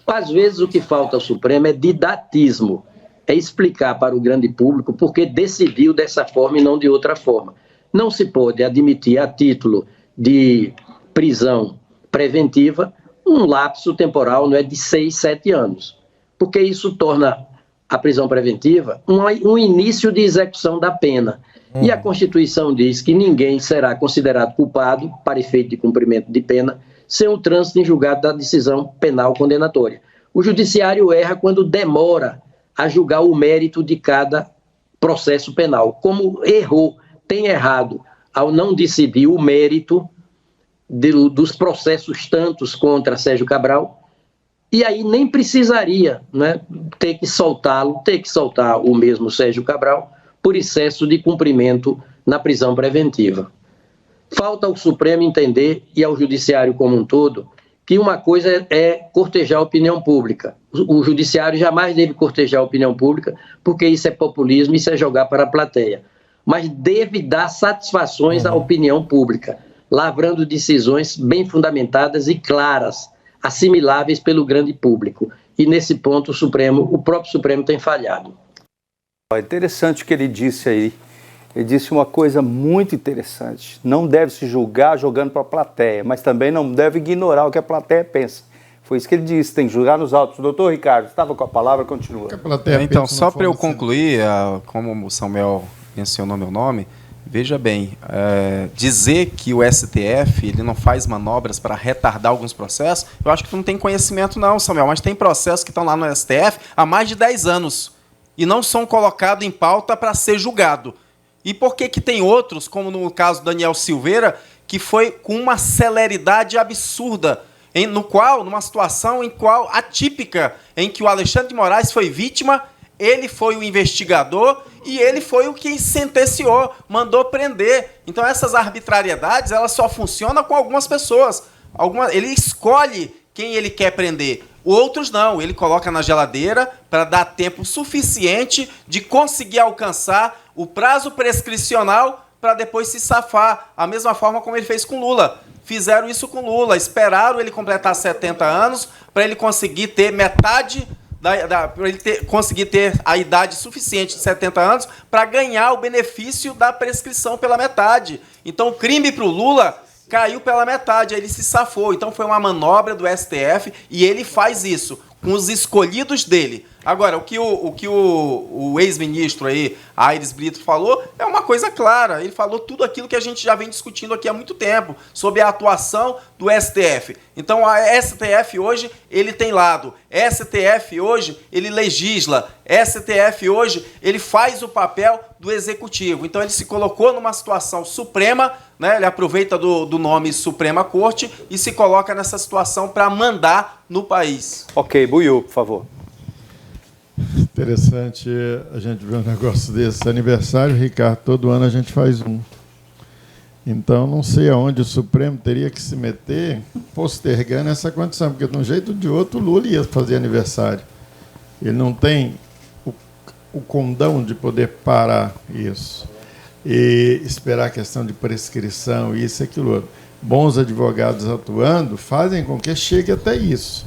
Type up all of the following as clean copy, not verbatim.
Às vezes o que falta ao Supremo é didatismo, é explicar para o grande público por que decidiu dessa forma e não de outra forma. Não se pode admitir a título de prisão preventiva um lapso temporal, não é, de 6, 7 anos, porque isso torna a prisão preventiva um início de execução da pena. E a Constituição diz que ninguém será considerado culpado, para efeito de cumprimento de pena, sem o trânsito em julgado da decisão penal condenatória. O judiciário erra quando demora a julgar o mérito de cada processo penal. Como tem errado ao não decidir o mérito dos processos tantos contra Sérgio Cabral, e aí nem precisaria, né, ter que soltar o mesmo Sérgio Cabral por excesso de cumprimento na prisão preventiva. Falta ao Supremo entender, e ao Judiciário como um todo, que uma coisa é cortejar a opinião pública. O Judiciário jamais deve cortejar a opinião pública, porque isso é populismo, isso é jogar para a plateia. Mas deve dar satisfações à opinião pública, lavrando decisões bem fundamentadas e claras, assimiláveis pelo grande público. E nesse ponto o próprio Supremo tem falhado. É interessante o que ele disse aí. Ele disse uma coisa muito interessante. Não deve se julgar jogando para a plateia, mas também não deve ignorar o que a plateia pensa. Foi isso que ele disse, tem que julgar nos autos. Doutor Ricardo, estava com a palavra, continua. Então, só para eu concluir, como o Samuel mencionou meu nome, veja bem, dizer que o STF ele não faz manobras para retardar alguns processos, eu acho que tu não tem conhecimento não, Samuel, mas tem processos que estão lá no STF há mais de 10 anos e não são colocados em pauta para ser julgado. E por que tem outros, como no caso do Daniel Silveira, que foi com uma celeridade absurda, numa situação atípica, em que o Alexandre de Moraes foi vítima, ele foi o investigador e ele foi o que sentenciou, mandou prender. Então essas arbitrariedades elas só funcionam com algumas pessoas. Ele escolhe quem ele quer prender. Outros não, ele coloca na geladeira para dar tempo suficiente de conseguir alcançar o prazo prescricional para depois se safar. A mesma forma como ele fez com Lula. Fizeram isso com Lula, esperaram ele completar 70 anos para ele conseguir ter metade, para ele conseguir ter a idade suficiente de 70 anos para ganhar o benefício da prescrição pela metade. Então o crime para o Lula caiu pela metade, aí ele se safou. Então foi uma manobra do STF e ele faz isso com os escolhidos dele. Agora, o que o ex-ministro aí, Aires Brito, falou é uma coisa clara. Ele falou tudo aquilo que a gente já vem discutindo aqui há muito tempo, sobre a atuação do STF. Então, a STF hoje, ele tem lado. STF hoje, ele legisla. STF hoje, ele faz o papel do executivo. Então, ele se colocou numa situação suprema, né? Ele aproveita do nome Suprema Corte e se coloca nessa situação para mandar no país. Ok, Buiú, por favor. Interessante a gente ver um negócio desse. Aniversário, Ricardo, todo ano a gente faz um. Então, não sei aonde o Supremo teria que se meter postergando essa condição, porque de um jeito ou de outro o Lula ia fazer aniversário. Ele não tem o condão de poder parar isso e esperar a questão de prescrição, isso e aquilo outro. Bons advogados atuando fazem com que chegue até isso,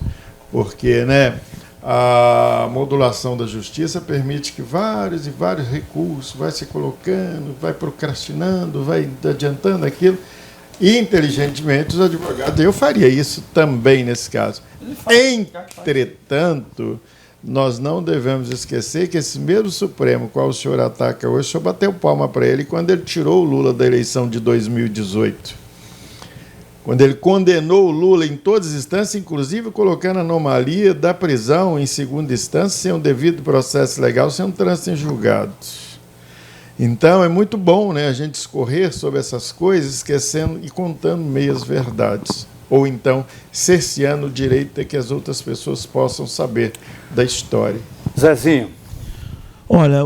porque, né, a modulação da justiça permite que vários e vários recursos vai se colocando, vai procrastinando, vai adiantando aquilo. E, inteligentemente, os advogados, eu faria isso também nesse caso. Entretanto, nós não devemos esquecer que esse mesmo Supremo, qual o senhor ataca hoje, o senhor bateu palma para ele quando ele tirou o Lula da eleição de 2018. Quando ele condenou o Lula em todas as instâncias, inclusive colocando a anomalia da prisão em segunda instância, sem um devido processo legal, sem um trânsito em julgado. Então, é muito bom, né, a gente discorrer sobre essas coisas, esquecendo e contando meias verdades. Ou então, cerceando o direito de que as outras pessoas possam saber da história. Zezinho. Olha,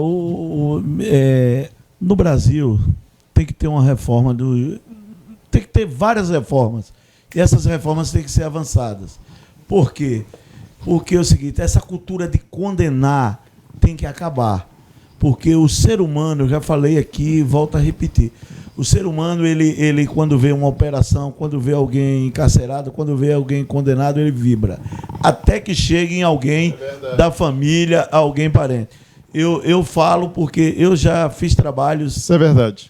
no Brasil tem que ter uma reforma tem que ter várias reformas. E essas reformas têm que ser avançadas. Por quê? Porque é o seguinte, essa cultura de condenar tem que acabar. Porque o ser humano, eu já falei aqui e volto a repetir, o ser humano, ele quando vê uma operação, quando vê alguém encarcerado, quando vê alguém condenado, ele vibra. Até que chegue em alguém da família, alguém parente. Eu falo porque eu já fiz trabalhos... Isso é verdade.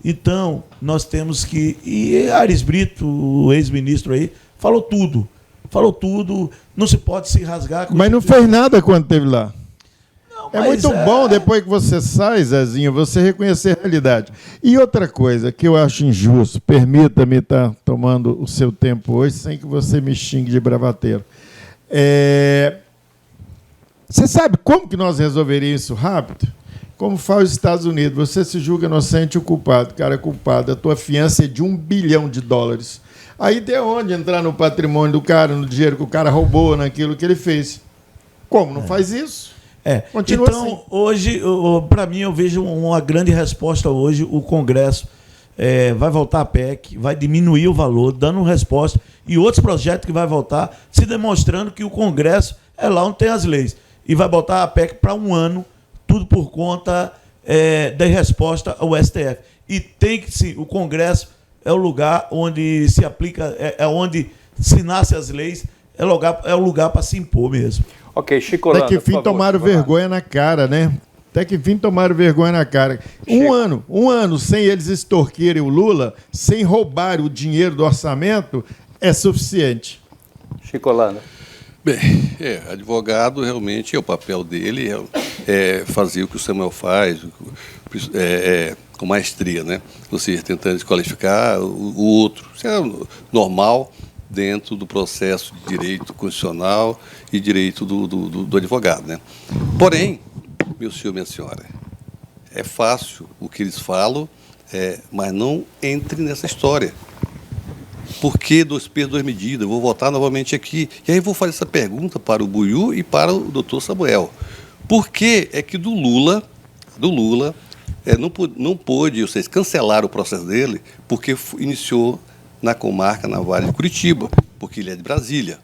Então, nós temos que... E Aires Brito, o ex-ministro aí, falou tudo. Falou tudo. Não se pode se rasgar... Mas não fez nada quando esteve lá. É Mas muito bom, depois que você sai, Zezinho, você reconhecer a realidade. E outra coisa que eu acho injusto, permita-me estar tomando o seu tempo hoje, sem que você me xingue de bravateiro. Você sabe como que nós resolveríamos isso rápido? Como faz os Estados Unidos, você se julga inocente ou culpado. Cara, culpado, a tua fiança é de $1 bilhão. Aí tem onde entrar no patrimônio do cara, no dinheiro que o cara roubou, naquilo que ele fez. Como? Não faz isso? Continua então, assim. Hoje, para mim, eu vejo uma grande resposta hoje. O Congresso vai voltar a PEC, vai diminuir o valor, dando resposta, e outros projetos que vai voltar, se demonstrando que o Congresso é lá onde tem as leis. E vai botar a PEC para 1 ano, tudo por conta da resposta ao STF. E tem que, sim, o Congresso é o lugar onde se aplica, onde se nascem as leis, é o lugar para se impor mesmo. Ok, Chico Holanda, até que enfim tomaram vergonha na cara, né? Até que enfim tomaram vergonha na cara. Um ano sem eles extorquirem o Lula, sem roubar o dinheiro do orçamento, é suficiente. Chico Holanda. Bem, advogado realmente o papel dele é fazer o que o Samuel faz, com maestria, né? Ou seja, tentando desqualificar o outro. Isso é normal dentro do processo de direito constitucional e direito do advogado, né? Porém, meu senhor, minha senhora, é fácil o que eles falam, mas não entre nessa história. Por que 2 pesos, 2 medidas? Eu vou voltar novamente aqui. E aí vou fazer essa pergunta para o Buiú e para o doutor Samuel. Por que é que do Lula não pôde, ou seja, cancelar o processo dele, porque iniciou na comarca, na Vale de Curitiba, porque ele é de Brasília?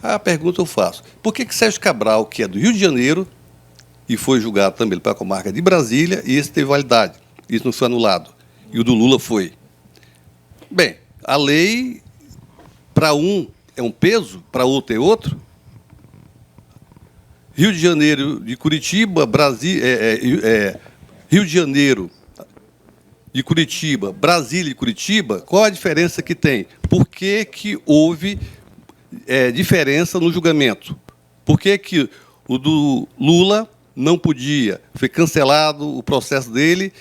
A pergunta eu faço. Por que Sérgio Cabral, que é do Rio de Janeiro, e foi julgado também para a comarca de Brasília, e esse teve validade? Isso não foi anulado. E o do Lula foi. Bem, a lei, para um é um peso, para outro é outro. Rio de Janeiro de Curitiba, Rio de Janeiro de Curitiba, Brasília e Curitiba, qual a diferença que tem? Por que que houve diferença no julgamento? Por que que o do Lula não podia? Foi cancelado o processo dele,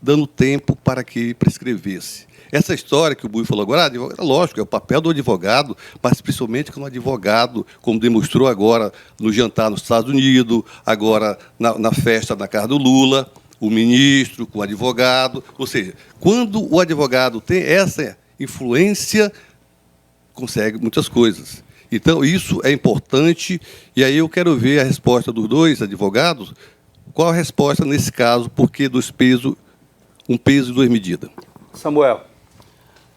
dando tempo para que prescrevesse. Essa história que o Bui falou agora, lógico, é o papel do advogado, mas principalmente quando o advogado, como demonstrou agora no jantar nos Estados Unidos, agora na festa na casa do Lula, o ministro com o advogado, ou seja, quando o advogado tem essa influência, consegue muitas coisas. Então, isso é importante, e aí eu quero ver a resposta dos dois advogados. Qual a resposta nesse caso? Por que 2 pesos, 1 peso e 2 medidas? Samuel.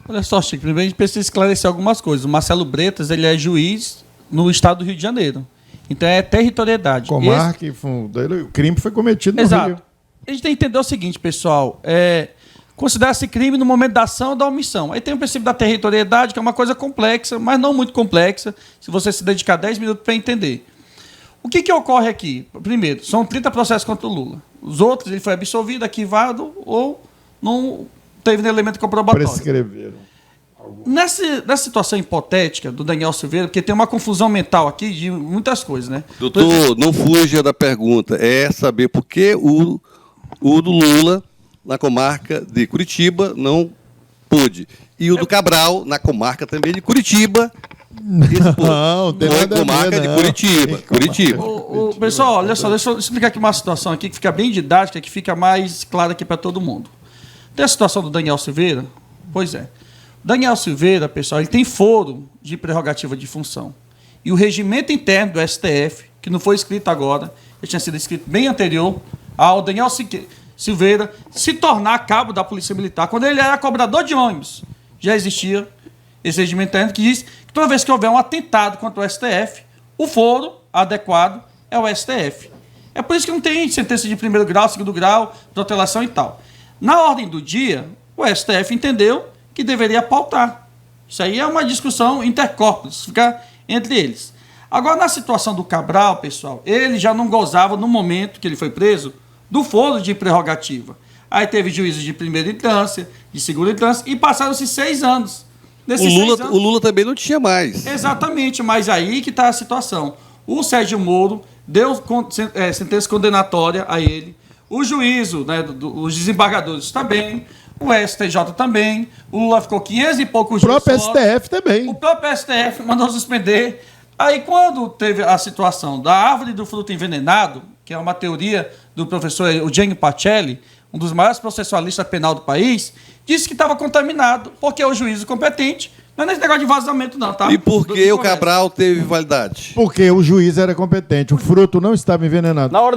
Olha só, Chico, primeiro a gente precisa esclarecer algumas coisas. O Marcelo Bretas, ele é juiz no estado do Rio de Janeiro. Então, é territorialidade. Comarca e fundo. O crime foi cometido no Exato. Rio. A gente tem que entender o seguinte, pessoal. Considera-se crime no momento da ação ou da omissão. Aí tem o princípio da territorialidade, que é uma coisa complexa, mas não muito complexa, se você se dedicar 10 minutos para entender. O que ocorre aqui? Primeiro, são 30 processos contra o Lula. Os outros, ele foi absolvido, arquivado ou não teve nenhum elemento comprobatório. Prescreveram. Nessa situação hipotética do Daniel Silveira, porque tem uma confusão mental aqui de muitas coisas, né? Doutor, não fuja da pergunta. É saber por que o do Lula, na comarca de Curitiba, não pôde. E o do Cabral, na comarca também de Curitiba, Não, tem nada a ver, comarca de não. Curitiba. Pessoal, olha só, deixa eu explicar aqui uma situação aqui que fica bem didática, que fica mais clara aqui para todo mundo. Tem a situação do Daniel Silveira? Pois é. Daniel Silveira, pessoal, ele tem foro de prerrogativa de função. E o regimento interno do STF, que não foi escrito agora, ele tinha sido escrito bem anterior ao Daniel Silveira se tornar cabo da Polícia Militar. Quando ele era cobrador de ônibus, já existia esse regimento interno que diz que toda vez que houver um atentado contra o STF, o foro adequado é o STF. É por isso que não tem sentença de primeiro grau, segundo grau, protelação e tal. Na ordem do dia, o STF entendeu que deveria pautar. Isso aí é uma discussão intercorpus, fica entre eles. Agora, na situação do Cabral, pessoal, ele já não gozava, no momento que ele foi preso, do foro de prerrogativa. Aí teve juízes de primeira instância, de segunda instância, e passaram-se 6 anos. O Lula também não tinha mais. Exatamente, mas aí que está a situação. O Sérgio Moro deu sentença condenatória a ele, o juízo, né, os desembargadores também, o STJ também, o Lula ficou 500 e poucos dias. O próprio STF também. O próprio STF mandou suspender. Aí, quando teve a situação da árvore do fruto envenenado, que é uma teoria do professor Eugênio Pacelli, um dos maiores processualistas penal do país, disse que estava contaminado, porque o juízo competente, não é nesse negócio de vazamento não, tá? E por que o Cabral teve validade? Porque o juiz era competente, o fruto não estava envenenado. Na hora